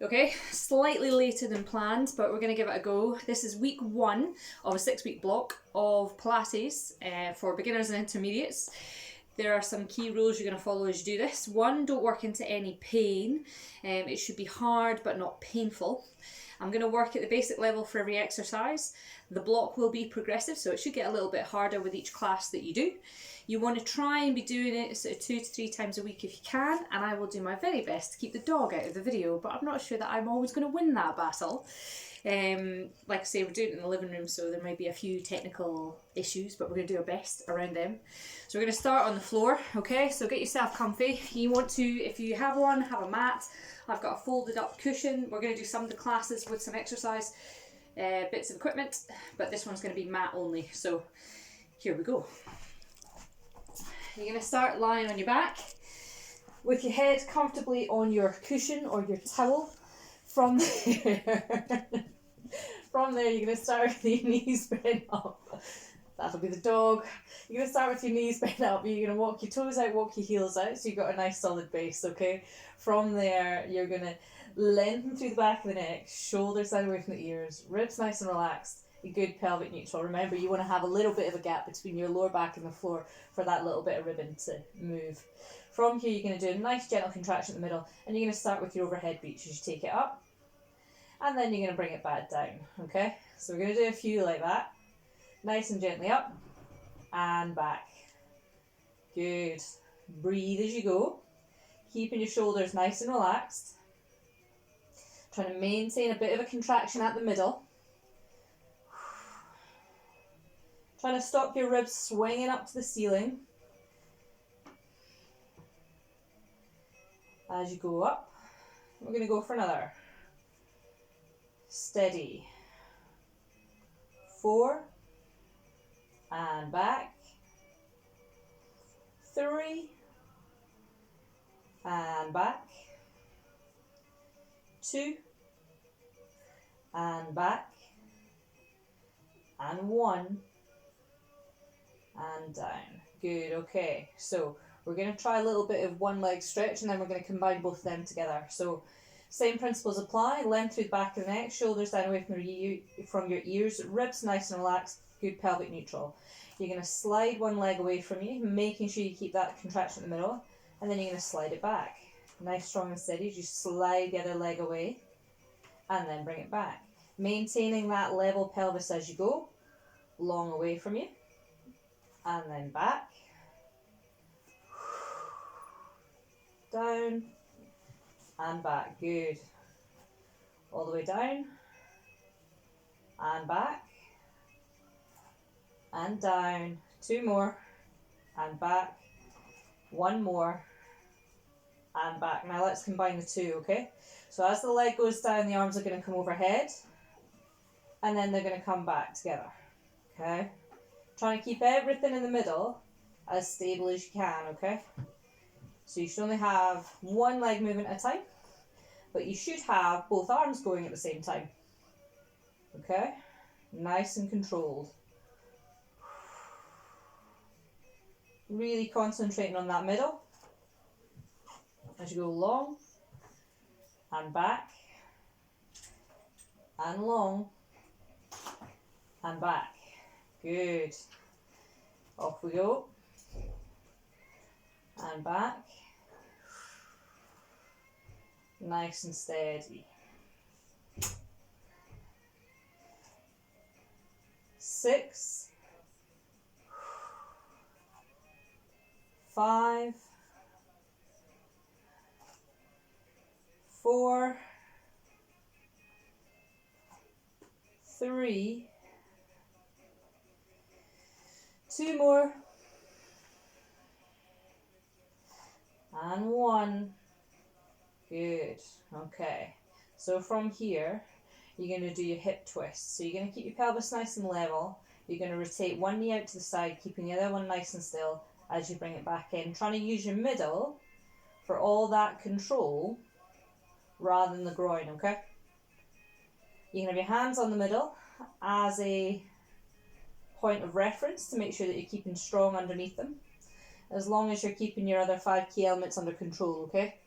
Okay, slightly later than planned, but we're going to give it a go. This is week 1 of a 6-week block of Pilates for beginners and intermediates. There are some key rules you're going to follow as you do this. 1, don't work into any pain. It should be hard but not painful. I'm going to work at the basic level for every exercise. The block will be progressive, so it should get a little bit harder with each class that you do. You want to try and be doing it sort of 2 to 3 times a week if you can, and I will do my very best to keep the dog out of the video, but I'm not sure that I'm always going to win that battle. Like I say, we're doing it in the living room, so there might be a few technical issues, but we're going to do our best around them. So we're going to start on the floor, okay? So get yourself comfy. You want to, if you have one, have a mat. I've got a folded up cushion. We're going to do some of the classes with some exercise bits of equipment, but this one's going to be mat only. So here we go. You're going to start lying on your back with your head comfortably on your cushion or your towel. From there, you're going to start with your knees bent up. That'll be the dog. You're going to start with your knees bent up. You're going to walk your toes out, walk your heels out, so you've got a nice solid base, okay? From there, you're going to lengthen through the back of the neck, shoulders down away from the ears, ribs nice and relaxed, a good pelvic neutral. Remember, you want to have a little bit of a gap between your lower back and the floor for that little bit of ribbon to move. From here, you're going to do a nice gentle contraction in the middle, and you're going to start with your overhead reach as you take it up, and then you're going to bring it back down, okay? So we're going to do a few like that. Nice and gently up and back. Good. Breathe as you go. Keeping your shoulders nice and relaxed. Trying to maintain a bit of a contraction at the middle. Trying to stop your ribs swinging up to the ceiling. As you go up, we're going to go for another. Steady. 4. And back. 3. And back. 2. And back. And 1. And down. Good, okay. So we're going to try a little bit of one leg stretch, and then we're going to combine both of them together. So same principles apply. Length through the back of the neck, shoulders down away from your ears, ribs nice and relaxed, good pelvic neutral. You're going to slide one leg away from you, making sure you keep that contraction in the middle, and then you're going to slide it back. Nice, strong and steady as you slide the other leg away, and then bring it back. Maintaining that level pelvis as you go, long away from you, and then back, down, and back. Good. All the way down, and back, and down. 2 more, and back. 1 more, and back. Now let's combine the 2, okay? So as the leg goes down, the arms are going to come overhead, and then they're going to come back together, okay? Trying to keep everything in the middle as stable as you can, okay? So you should only have one leg moving at a time, but you should have both arms going at the same time, okay? Nice and controlled. Really concentrating on that middle as you go long and back and long and back. Good. Off we go. And back. Nice and steady. 6. 5. 4. 3. 2 more. And 1. Good. Okay. So from here, you're going to do your hip twist. So you're going to keep your pelvis nice and level. You're going to rotate one knee out to the side, keeping the other one nice and still as you bring it back in. Trying to use your middle for all that control rather than the groin, okay? You're going to have your hands on the middle as a point of reference to make sure that you're keeping strong underneath them, as long as you're keeping your other 5 key elements under control, okay?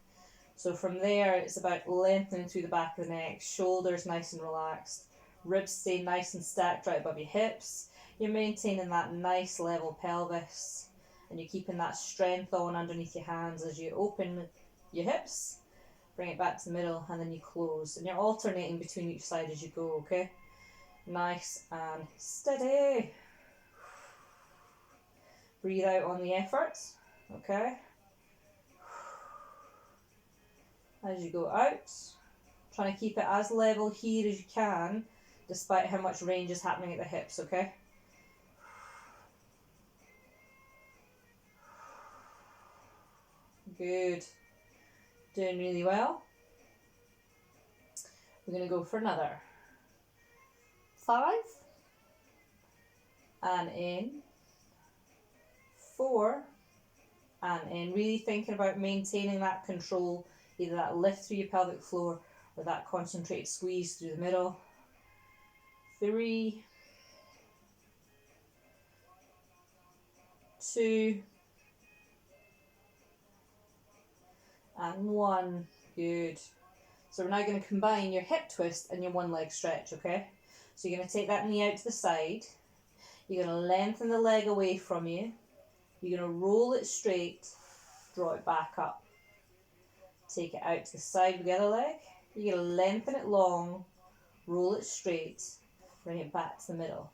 So from there, it's about lengthening through the back of the neck, shoulders nice and relaxed, ribs stay nice and stacked right above your hips. You're maintaining that nice level pelvis, and you're keeping that strength on underneath your hands as you open your hips, bring it back to the middle, and then you close. And you're alternating between each side as you go, okay? Nice and steady. Breathe out on the effort, okay? As you go out, trying to keep it as level here as you can, despite how much range is happening at the hips, okay? Good. Doing really well. We're going to go for another 5, and in, 4, and in. Really thinking about maintaining that control, either that lift through your pelvic floor or that concentrated squeeze through the middle. 3, 2, and 1. Good. So we're now going to combine your hip twist and your one leg stretch, okay? So you're going to take that knee out to the side. You're going to lengthen the leg away from you. You're going to roll it straight, draw it back up. Take it out to the side with the other leg. You're going to lengthen it long, roll it straight, bring it back to the middle.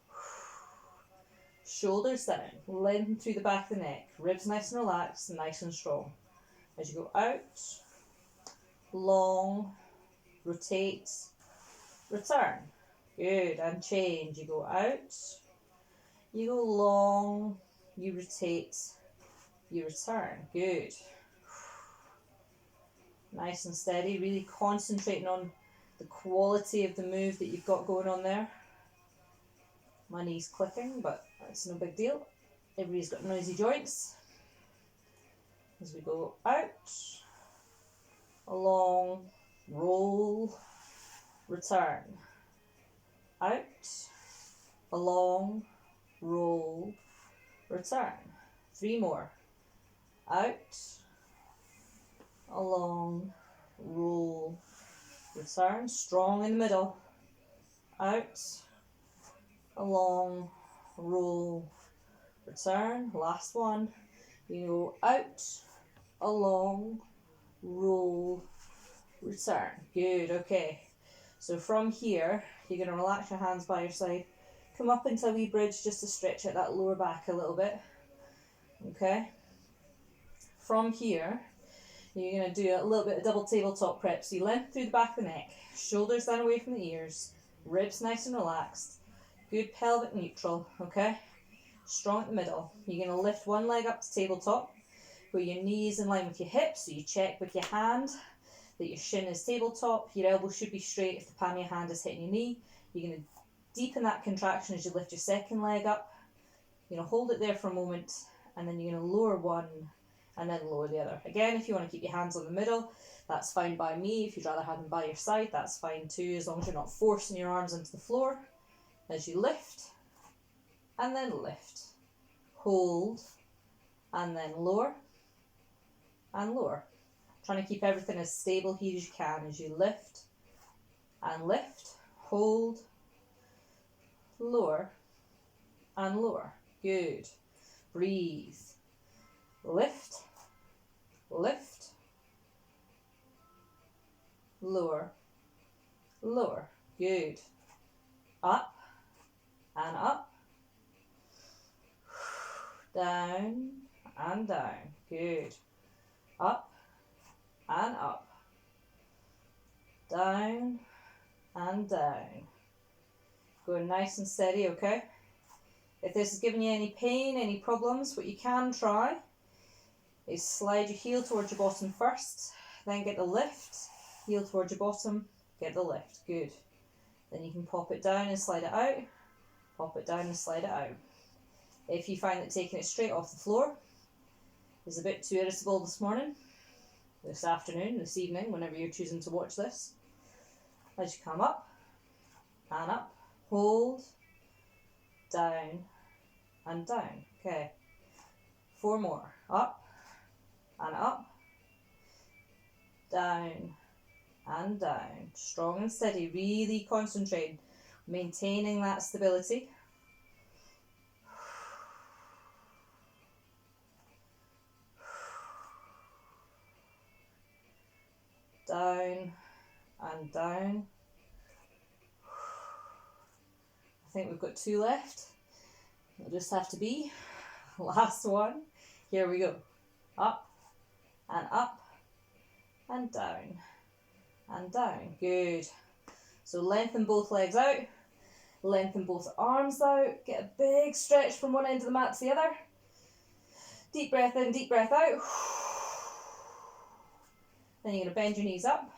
Shoulders down, lengthen through the back of the neck, ribs nice and relaxed, nice and strong. As you go out, long, rotate, return. Good, and change. You go out, you go long, you rotate, you return. Good. Nice and steady, really concentrating on the quality of the move that you've got going on there. My knee's clicking, but that's no big deal. Everybody's got noisy joints. As we go out, along, roll, return. Out, along, roll, return. 3 more. Out, along, roll, return. Strong in the middle. Out, along, roll, return. Last one. You go out, along, roll, return. Good, okay. So from here, you're going to relax your hands by your side. Come up into a wee bridge just to stretch out that lower back a little bit. Okay. From here, you're going to do a little bit of double tabletop prep. So you lengthen through the back of the neck, shoulders down away from the ears, ribs nice and relaxed, good pelvic neutral, okay? Strong at the middle. You're going to lift one leg up to tabletop, where your knee is in line with your hips, so you check with your hand that your shin is tabletop, your elbow should be straight if the palm of your hand is hitting your knee. You're going to deepen that contraction as you lift your second leg up. You're going to hold it there for a moment, and then you're going to lower one, and then lower the other. Again, if you want to keep your hands on the middle, that's fine by me. If you'd rather have them by your side, that's fine too, as long as you're not forcing your arms into the floor. As you lift, and then lift. Hold, and then lower, and lower. Trying to keep everything as stable here as you can as you lift, and lift, hold, lower, and lower. Good. Breathe. Lift, lift, lower, lower. Good. Up and up, down and down. Good. Up and up, down and down. Going nice and steady, okay? If this is giving you any pain, any problems, what you can try is slide your heel towards your bottom first, then get the lift, heel towards your bottom, get the lift. Good. Then you can pop it down and slide it out, pop it down and slide it out. If you find that taking it straight off the floor is a bit too irritable this morning, this afternoon, this evening, whenever you're choosing to watch this, as you come up and up, hold, down and down. Okay. 4 more. Up and up, down, and down. Strong and steady, really concentrating, maintaining that stability. Down and down. I think we've got 2 left. It'll just have to be last one. Here we go. Up and down and down. Good. So lengthen both legs out, lengthen both arms out, get a big stretch from one end of the mat to the other. Deep breath in, deep breath out. Then you're going to bend your knees up.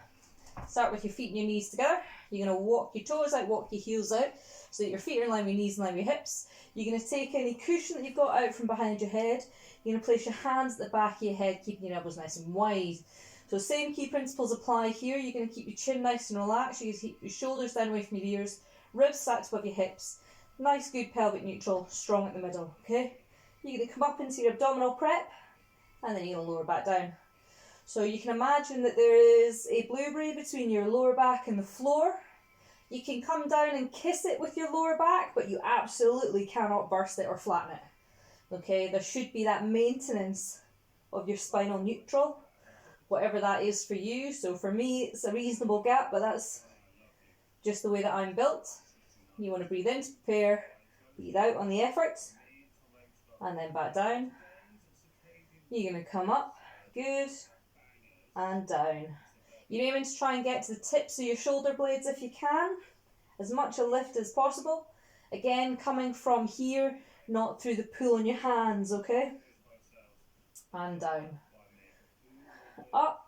Start with your feet and your knees together. You're going to walk your toes out, walk your heels out, so that your feet are in line with your knees, in line with your hips. You're going to take any cushion that you've got out from behind your head. You're going to place your hands at the back of your head, keeping your elbows nice and wide. So same key principles apply here. You're going to keep your chin nice and relaxed. You're going to keep your shoulders down away from your ears, ribs stacked above your hips. Nice, good pelvic neutral, strong at the middle, okay? You're going to come up into your abdominal prep, and then you're going to lower back down. So you can imagine that there is a blueberry between your lower back and the floor. You can come down and kiss it with your lower back, but you absolutely cannot burst it or flatten it. Okay, there should be that maintenance of your spinal neutral, whatever that is for you. So for me, it's a reasonable gap, but that's just the way that I'm built. You want to breathe in to prepare, breathe out on the effort, and then back down. You're going to come up, good, and down. You're aiming to try and get to the tips of your shoulder blades if you can, as much a lift as possible. Again, coming from here, not through the pull on your hands, okay? And down. Up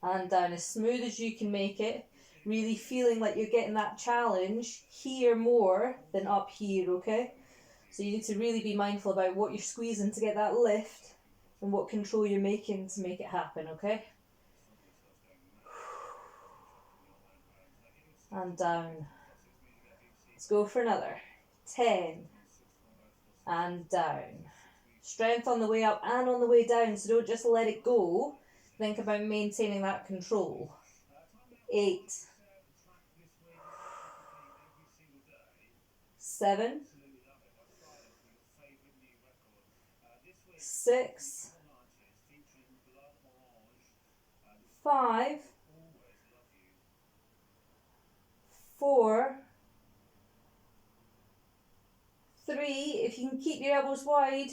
and down, as smooth as you can make it. Really feeling like you're getting that challenge here more than up here, okay? So you need to really be mindful about what you're squeezing to get that lift and what control you're making to make it happen, okay? And down. Let's go for another. 10. And down. Strength on the way up and on the way down, so don't just let it go. Think about maintaining that control. 8. 7. 6. 5. 4. 3. If you can keep your elbows wide.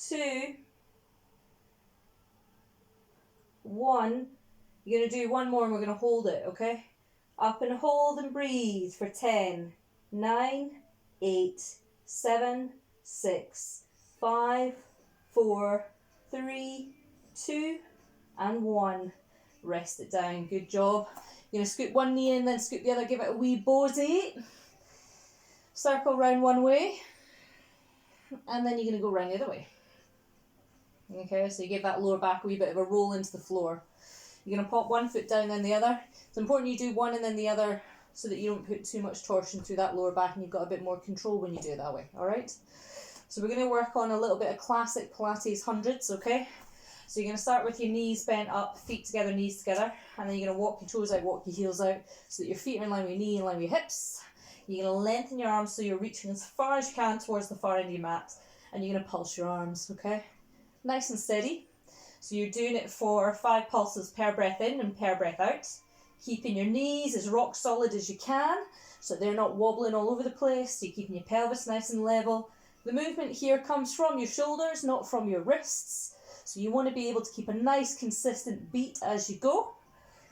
2. 1. You're going to do one more and we're going to hold it, okay? Up and hold and breathe for 10, 9, 8, 7, 6, 5, 4, 3, 2, and 1. Rest it down. Good job. You're going to scoop one knee in, then scoop the other. Give it a wee bosy. Circle round one way. And then you're going to go round the other way. Okay, so you give that lower back a wee bit of a roll into the floor. You're going to pop one foot down, then the other. It's important you do one and then the other so that you don't put too much torsion through that lower back and you've got a bit more control when you do it that way, alright? So we're going to work on a little bit of classic Pilates hundreds, okay? So you're going to start with your knees bent up, feet together, knees together, and then you're going to walk your toes out, walk your heels out, so that your feet are in line with your knee, in line with your hips. You're going to lengthen your arms so you're reaching as far as you can towards the far end of your mat, and you're going to pulse your arms, okay? Nice and steady. So you're doing it for 5 pulses per breath in and per breath out. Keeping your knees as rock solid as you can, so they're not wobbling all over the place. So you're keeping your pelvis nice and level. The movement here comes from your shoulders, not from your wrists. So you want to be able to keep a nice consistent beat as you go.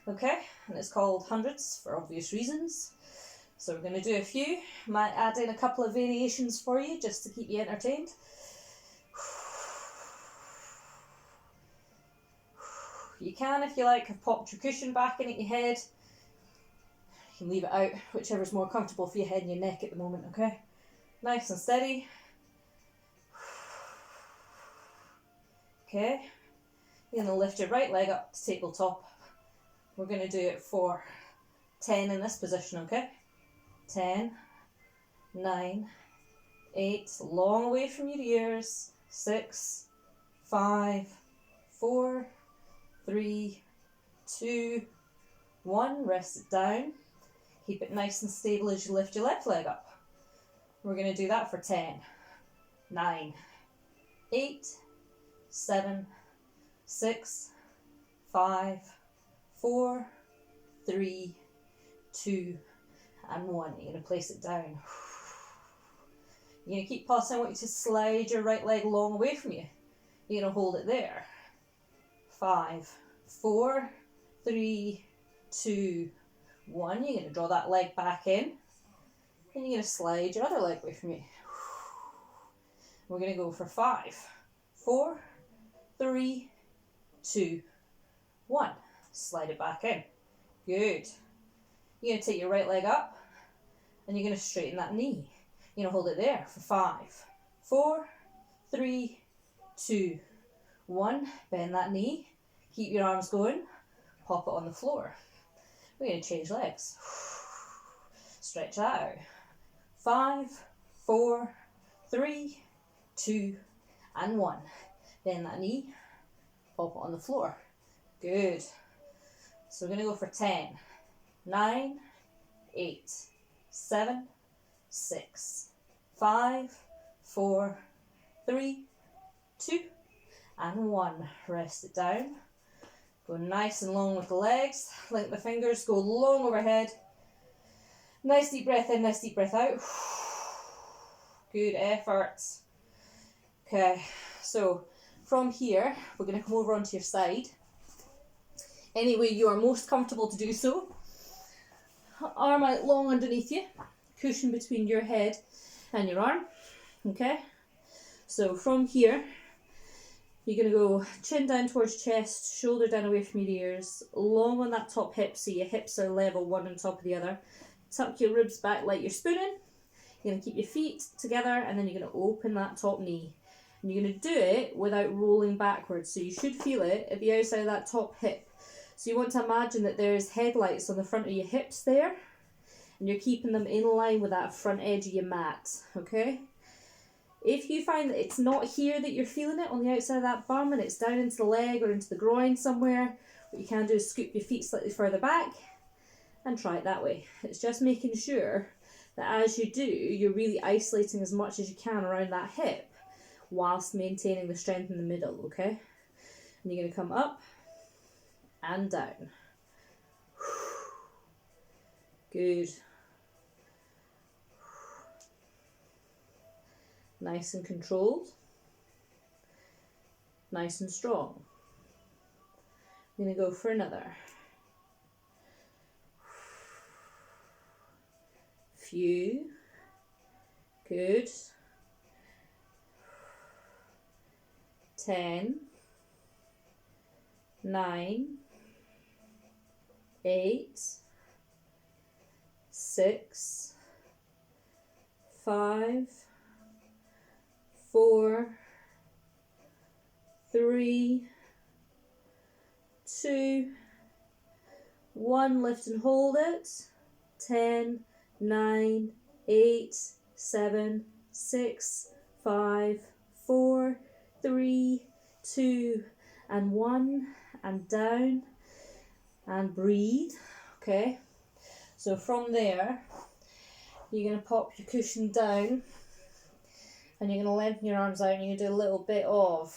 Okay, and it's called hundreds for obvious reasons. So we're going to do a few. Might add in a couple of variations for you just to keep you entertained. You can, if you like, have popped your cushion back in at your head. You can leave it out, whichever's more comfortable for your head and your neck at the moment, okay? Nice and steady. Okay. You're going to lift your right leg up to tabletop. We're going to do it for 10 in this position, okay? 10, 9, 8, long away from your ears, 6, 5, 4, 3, 2, 1. Rest it down. Keep it nice and stable as you lift your left leg up. We're going to do that for 10, 9, 8, 7, 6, 5, 4, 3, 2, and 1. You're going to place it down. You're going to keep pulsing. I want you to slide your right leg long away from you. You're going to hold it there. 5, 4, 3, 2, 1. You're going to draw that leg back in. And you're going to slide your other leg away from you. We're going to go for 5, 4, 3, 2, 1. Slide it back in. Good. You're going to take your right leg up and you're going to straighten that knee. You're going to hold it there for 5, 4, 3, 2, 1. Bend that knee. Keep your arms going. Pop it on the floor. We're going to change legs. Stretch out. 5, 4, 3, 2, and 1. Bend that knee. Pop it on the floor. Good. So we're going to go for 10, 9, 8, 7, 6, 5, 4, 3, 2, and 1. Rest it down. Go nice and long with the legs. Let the fingers go long overhead. Nice deep breath in, nice deep breath out. Good effort. Okay, so from here, we're going to come over onto your side. Any way you are most comfortable to do so. Arm out long underneath you. Cushion between your head and your arm. Okay, so from here, you're going to go chin down towards chest, shoulder down away from your ears, long on that top hip so your hips are level, one on top of the other. Tuck your ribs back like you're spooning. You're going to keep your feet together and then you're going to open that top knee. And you're going to do it without rolling backwards. So you should feel it at the outside of that top hip. So you want to imagine that there's headlights on the front of your hips there. And you're keeping them in line with that front edge of your mat. Okay? If you find that it's not here that you're feeling it on the outside of that bum and it's down into the leg or into the groin somewhere, what you can do is scoop your feet slightly further back and try it that way. It's just making sure that as you do, you're really isolating as much as you can around that hip whilst maintaining the strength in the middle, okay? And you're going to come up and down. Good. Nice and controlled. Nice and strong. I'm going to go for another. Few. Good. 10, 9, 8, 6, 5, 4, 3, 2, 1. Lift and hold it. 10, 9, 8, 7, 6, 5, 4, 3, 2, and 1, and down, and breathe. Okay, so from there, you're going to pop your cushion down, and you're going to lengthen your arms out, and you're going to do a little bit of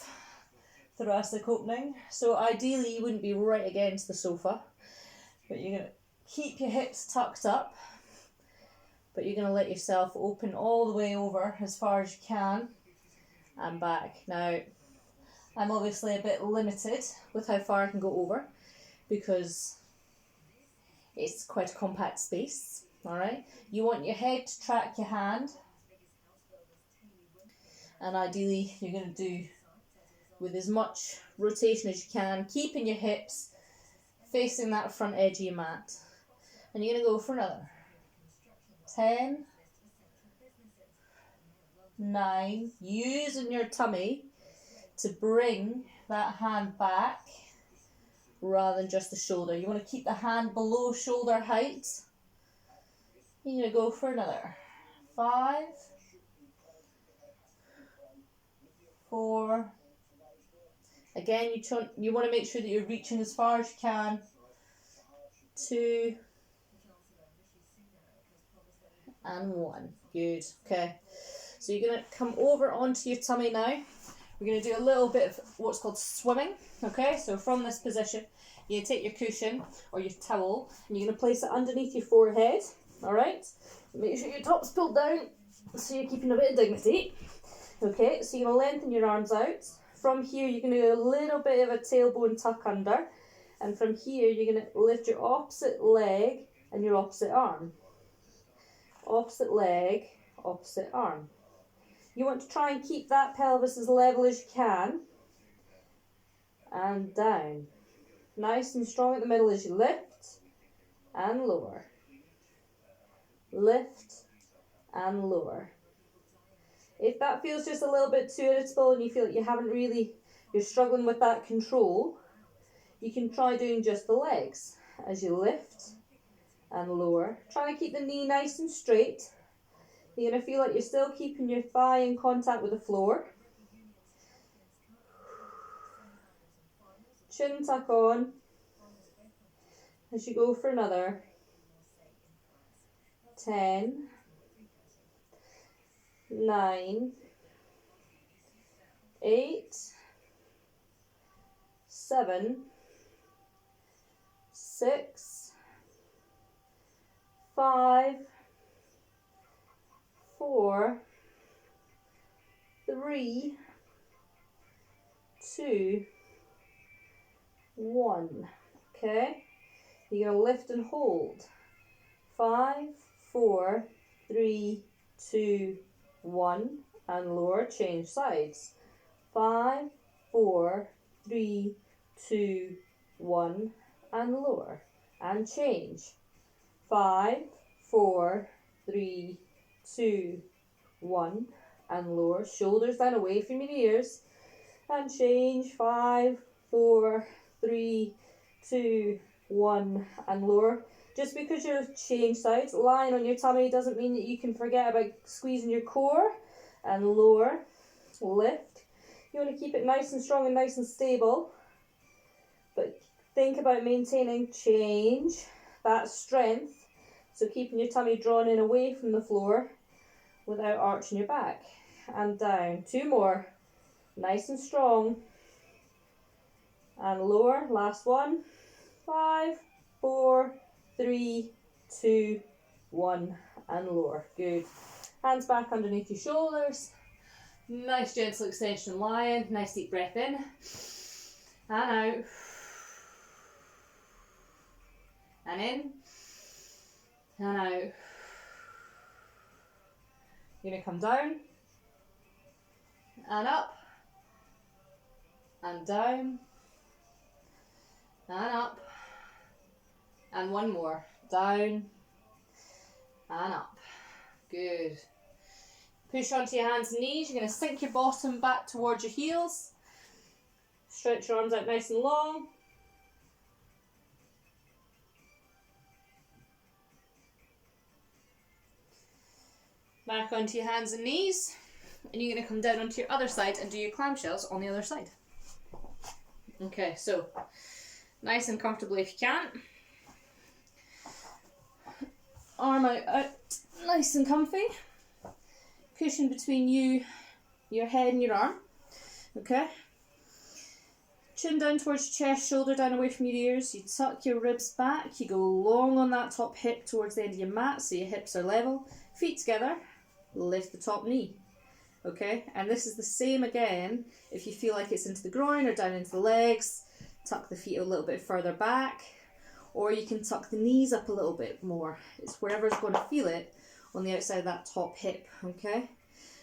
thoracic opening. So ideally, you wouldn't be right against the sofa, but you're going to keep your hips tucked up, but you're going to let yourself open all the way over as far as you can, and back. Now, I'm obviously a bit limited with how far I can go over because it's quite a compact space, alright? You want your head to track your hand, and ideally you're going to do with as much rotation as you can, keeping your hips facing that front edge of your mat. And you're going to go for another 10, 9, using your tummy to bring that hand back rather than just the shoulder. You want to keep the hand below shoulder height. You're going to go for another 5, 4, Again, you want to make sure that you're reaching as far as you can. 2 and 1. Good. Okay. So you're going to come over onto your tummy now. We're going to do a little bit of what's called swimming. Okay, so from this position, you take your cushion or your towel and you're going to place it underneath your forehead. Alright? Make sure your top's pulled down so you're keeping a bit of dignity. Okay, so you're going to lengthen your arms out. From here, you're going to do a little bit of a tailbone tuck under. And from here, you're going to lift your opposite leg and your opposite arm. Opposite leg, opposite arm. You want to try and keep that pelvis as level as you can. And down. Nice and strong at the middle as you lift and lower. Lift and lower. If that feels just a little bit too irritable and you feel like you're struggling with that control, you can try doing just the legs as you lift and lower. Try to keep the knee nice and straight. You're going to feel like you're still keeping your thigh in contact with the floor. Chin tuck on as you go for another 10, 9, 8, 7, 6, 5, 4, 3, 2, 1. Okay, you're going to lift and hold. 5, 4, 3, 2, 1, and lower. Change sides. 5, 4, 3, 2, 1, and lower. And change. 5, 4, 3, 2, 1, and lower. Shoulders down away from your ears. And change. 5, 4, 3, 2, 1, and lower. Just because you've changed sides, lying on your tummy doesn't mean that you can forget about squeezing your core. And lower. Lift. You want to keep it nice and strong and nice and stable. But think about maintaining change, that strength. So keeping your tummy drawn in away from the floor without arching your back. And down. 2 more. Nice and strong. And lower. Last one. 5, 4, 3, 2, 1, and lower. Good. Hands back underneath your shoulders. Nice gentle extension lying. Nice deep breath in. And out. And in. And out. You're going to come down. And up. And down. And up. And one more. Down. And up. Good. Push onto your hands and knees. You're going to sink your bottom back towards your heels. Stretch your arms out nice and long. Back onto your hands and knees. And you're going to come down onto your other side and do your clamshells on the other side. Okay, so nice and comfortably if you can. Arm out, nice and comfy. Cushion between you, your head and your arm. Okay. Chin down towards your chest, shoulder down away from your ears. You tuck your ribs back. You go long on that top hip towards the end of your mat so your hips are level. Feet together. Lift the top knee. Okay. And this is the same again if you feel like it's into the groin or down into the legs. Tuck the feet a little bit further back. Or you can tuck the knees up a little bit more. It's wherever's going to feel it on the outside of that top hip, okay?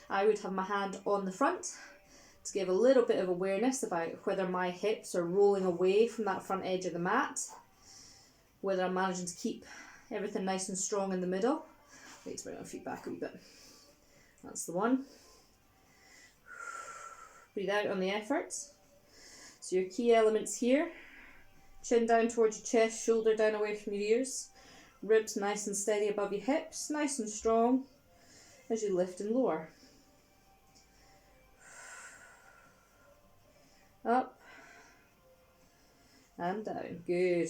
I would have my hand on the front to give a little bit of awareness about whether my hips are rolling away from that front edge of the mat, whether I'm managing to keep everything nice and strong in the middle. Let's bring my feet back a wee bit. That's the one. Breathe out on the effort. So your key elements here. Chin down towards your chest, shoulder down away from your ears. Ribs nice and steady above your hips, nice and strong as you lift and lower. Up and down. Good.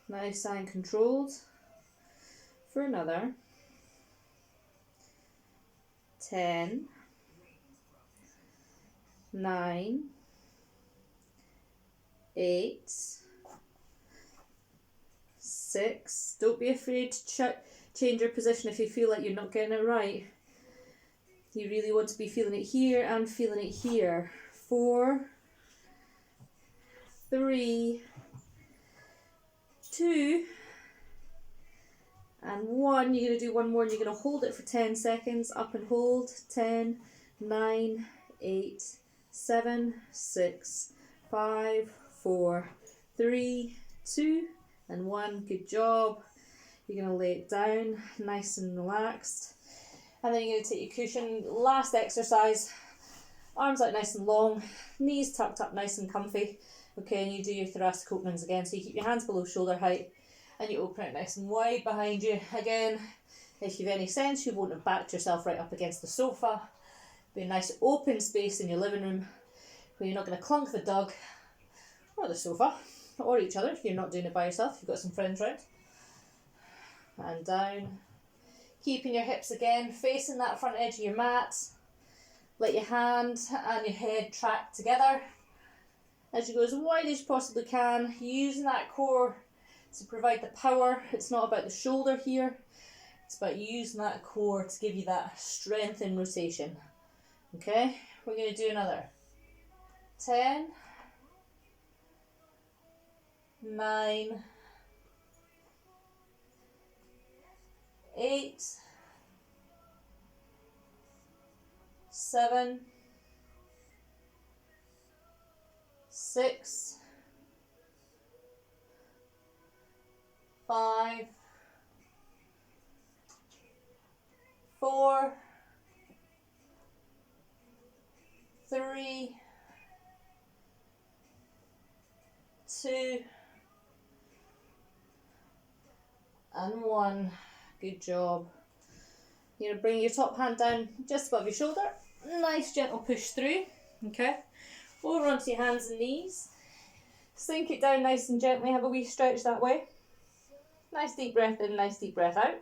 Nice and controlled for another 10, 9, 8, 6. Don't be afraid to change your position if you feel like you're not getting it right. You really want to be feeling it here and feeling it here. 4, 3, 2, and 1. You're going to do one more and you're going to hold it for 10 seconds. Up and hold. 10, 9, 8, 7, 6, 5, 4, 3, 2, and 1. Good job. You're going to lay it down nice and relaxed. And then you're going to take your cushion. Last exercise. Arms out nice and long. Knees tucked up nice and comfy. Okay, and you do your thoracic openings again. So you keep your hands below shoulder height and you open it nice and wide behind you. Again, if you've any sense, you won't have backed yourself right up against the sofa. Be a nice open space in your living room where you're not going to clunk the dog or the sofa or each other if you're not doing it by yourself. You've got some friends around. And down. Keeping your hips again facing that front edge of your mat. Let your hand and your head track together as you go as wide as you possibly can, using that core to provide the power. It's not about the shoulder here, it's about using that core to give you that strength in rotation. Okay, we're going to do another 10, 9, 8, 7, 6, 5, 4, 3, 2, and 1. Good job. You're going to bring your top hand down just above your shoulder. Nice gentle push through. Okay. Over onto your hands and knees. Sink it down nice and gently. Have a wee stretch that way. Nice deep breath in, nice deep breath out.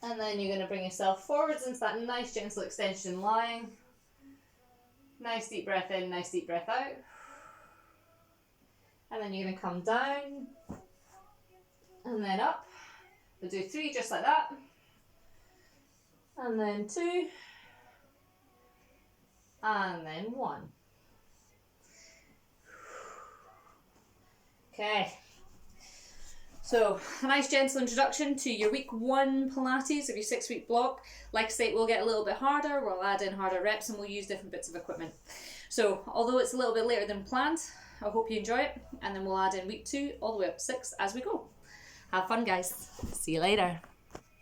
And then you're going to bring yourself forwards into that nice gentle extension lying. Nice deep breath in, nice deep breath out. And then you're going to come down and then up. We'll do 3 just like that. And then 2. And then 1. Okay. So, a nice gentle introduction to your week 1 Pilates of your 6-week block. Like I say, it will get a little bit harder. We'll add in harder reps and we'll use different bits of equipment. So, although it's a little bit later than planned, I hope you enjoy it. And then we'll add in week 2 all the way up to 6 as we go. Have fun, guys. See you later.